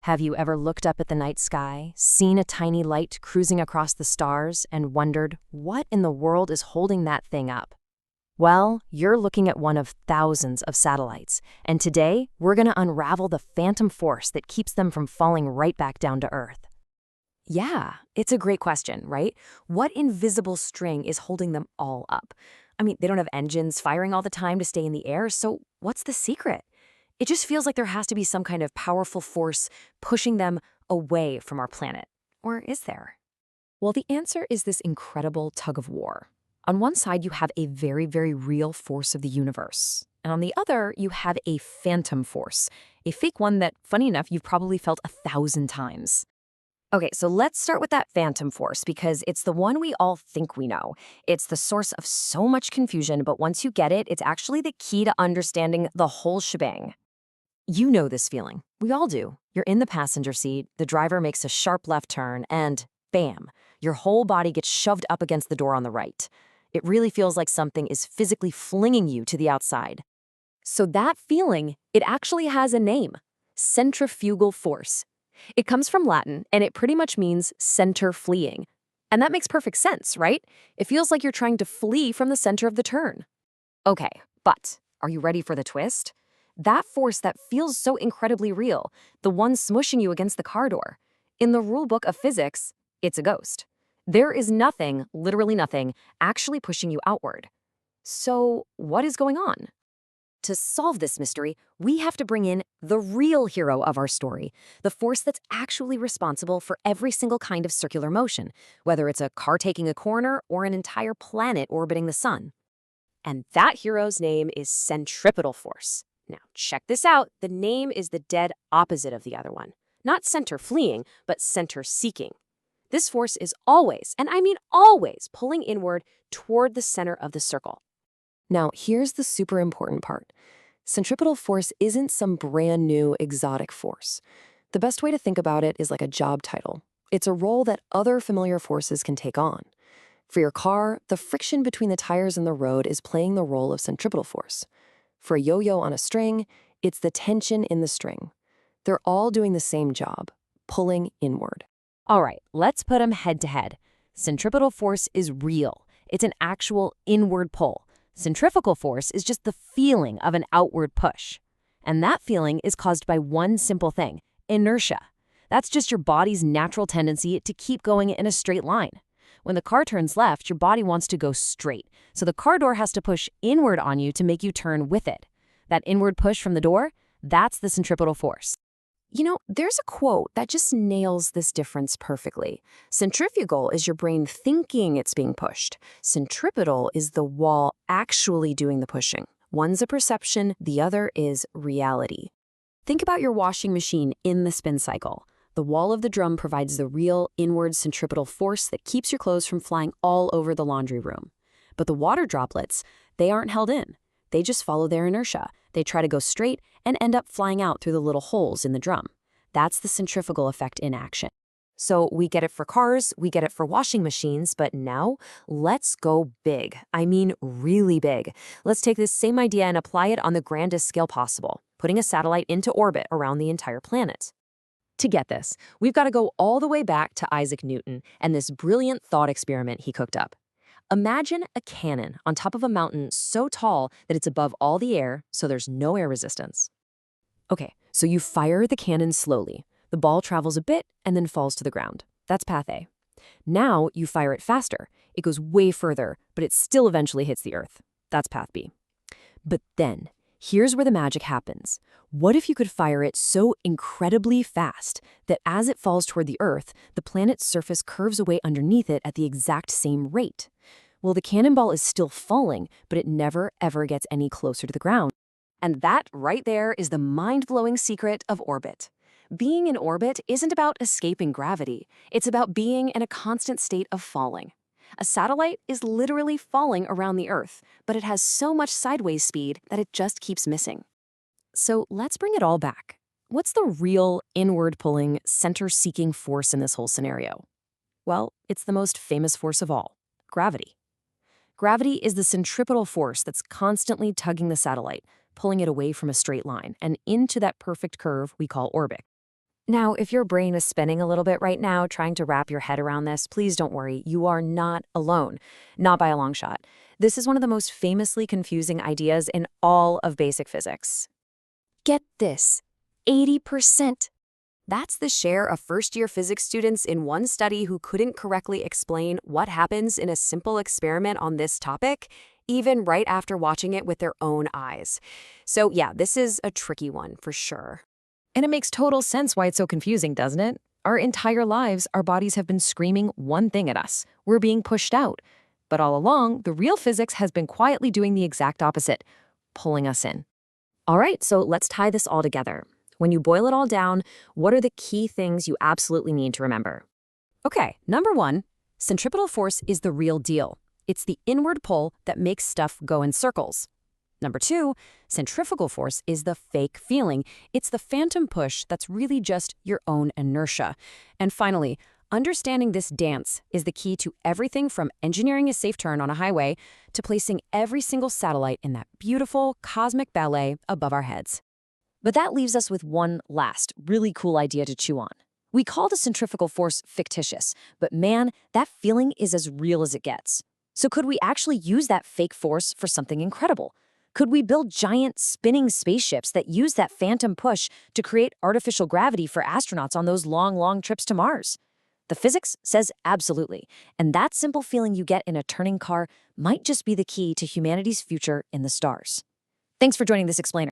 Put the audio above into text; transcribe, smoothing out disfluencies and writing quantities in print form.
Have you ever looked up at the night sky, seen a tiny light cruising across the stars, and wondered, what in the world is holding that thing up? Well, you're looking at one of thousands of satellites, and today we're going to unravel the phantom force that keeps them from falling right back down to Earth. Yeah, it's a great question, right? What invisible string is holding them all up? I mean, they don't have engines firing all the time to stay in the air, so what's the secret? It just feels like there has to be some kind of powerful force pushing them away from our planet. Or is there? Well, the answer is this incredible tug of war. On one side, you have a very, very real force of the universe. And on the other, you have a phantom force, a fake one that, funny enough, you've probably felt 1,000 times. Okay, so let's start with that phantom force because it's the one we all think we know. It's the source of so much confusion, but once you get it, it's actually the key to understanding the whole shebang. You know this feeling. We all do. You're in the passenger seat, the driver makes a sharp left turn, and bam, your whole body gets shoved up against the door on the right. It really feels like something is physically flinging you to the outside. So that feeling, it actually has a name: centrifugal force. It comes from Latin, and it pretty much means center fleeing. And that makes perfect sense, right? It feels like you're trying to flee from the center of the turn. Okay, but are you ready for the twist? That force that feels so incredibly real, the one smushing you against the car door. In the rulebook of physics, it's a ghost. There is nothing, literally nothing, actually pushing you outward. So what is going on? To solve this mystery, we have to bring in the real hero of our story, the force that's actually responsible for every single kind of circular motion, whether it's a car taking a corner or an entire planet orbiting the sun. And that hero's name is centripetal force. Now, check this out. The name is the dead opposite of the other one. Not center fleeing, but center seeking. This force is always, and I mean always, pulling inward toward the center of the circle. Now, here's the super important part. Centripetal force isn't some brand new exotic force. The best way to think about it is like a job title. It's a role that other familiar forces can take on. For your car, the friction between the tires and the road is playing the role of centripetal force. For a yo-yo on a string, it's the tension in the string. They're all doing the same job, pulling inward. All right, let's put them head to head. Centripetal force is real. It's an actual inward pull. Centrifugal force is just the feeling of an outward push. And that feeling is caused by one simple thing: inertia. That's just your body's natural tendency to keep going in a straight line. When the car turns left, your body wants to go straight, so the car door has to push inward on you to make you turn with it. That inward push from the door, that's the centripetal force. You know, there's a quote that just nails this difference perfectly. Centrifugal is your brain thinking it's being pushed. Centripetal is the wall actually doing the pushing. One's a perception, the other is reality. Think about your washing machine in the spin cycle. The wall of the drum provides the real inward centripetal force that keeps your clothes from flying all over the laundry room. But the water droplets, they aren't held in. They just follow their inertia. They try to go straight and end up flying out through the little holes in the drum. That's the centrifugal effect in action. So we get it for cars, we get it for washing machines, but now let's go big. I mean really big. Let's take this same idea and apply it on the grandest scale possible, putting a satellite into orbit around the entire planet. To get this, we've got to go all the way back to Isaac Newton and this brilliant thought experiment he cooked up. Imagine a cannon on top of a mountain so tall that it's above all the air, so there's no air resistance. Okay, so you fire the cannon slowly. The ball travels a bit and then falls to the ground. That's path A. Now you fire it faster. It goes way further, but it still eventually hits the Earth. That's path B. But then, here's where the magic happens. What if you could fire it so incredibly fast that as it falls toward the Earth, the planet's surface curves away underneath it at the exact same rate? Well, the cannonball is still falling, but it never, ever gets any closer to the ground. And that right there is the mind-blowing secret of orbit. Being in orbit isn't about escaping gravity. It's about being in a constant state of falling. A satellite is literally falling around the Earth, but it has so much sideways speed that it just keeps missing. So let's bring it all back. What's the real inward-pulling, center-seeking force in this whole scenario? Well, it's the most famous force of all: gravity. Gravity is the centripetal force that's constantly tugging the satellite, pulling it away from a straight line and into that perfect curve we call orbit. Now, if your brain is spinning a little bit right now trying to wrap your head around this, please don't worry. You are not alone, not by a long shot. This is one of the most famously confusing ideas in all of basic physics. Get this, 80%. That's the share of first-year physics students in one study who couldn't correctly explain what happens in a simple experiment on this topic, even right after watching it with their own eyes. So yeah, this is a tricky one for sure. And it makes total sense why it's so confusing, doesn't it? Our entire lives, our bodies have been screaming one thing at us. We're being pushed out. But all along, the real physics has been quietly doing the exact opposite, pulling us in. All right, so let's tie this all together. When you boil it all down, what are the key things you absolutely need to remember? Okay, number one, centripetal force is the real deal. It's the inward pull that makes stuff go in circles. Number two, centrifugal force is the fake feeling. It's the phantom push that's really just your own inertia. And finally, understanding this dance is the key to everything from engineering a safe turn on a highway to placing every single satellite in that beautiful cosmic ballet above our heads. But that leaves us with one last, really cool idea to chew on. We call the centrifugal force fictitious, but man, that feeling is as real as it gets. So could we actually use that fake force for something incredible? Could we build giant spinning spaceships that use that phantom push to create artificial gravity for astronauts on those long trips to Mars? The physics says absolutely, and that simple feeling you get in a turning car might just be the key to humanity's future in the stars. Thanks for joining this explainer.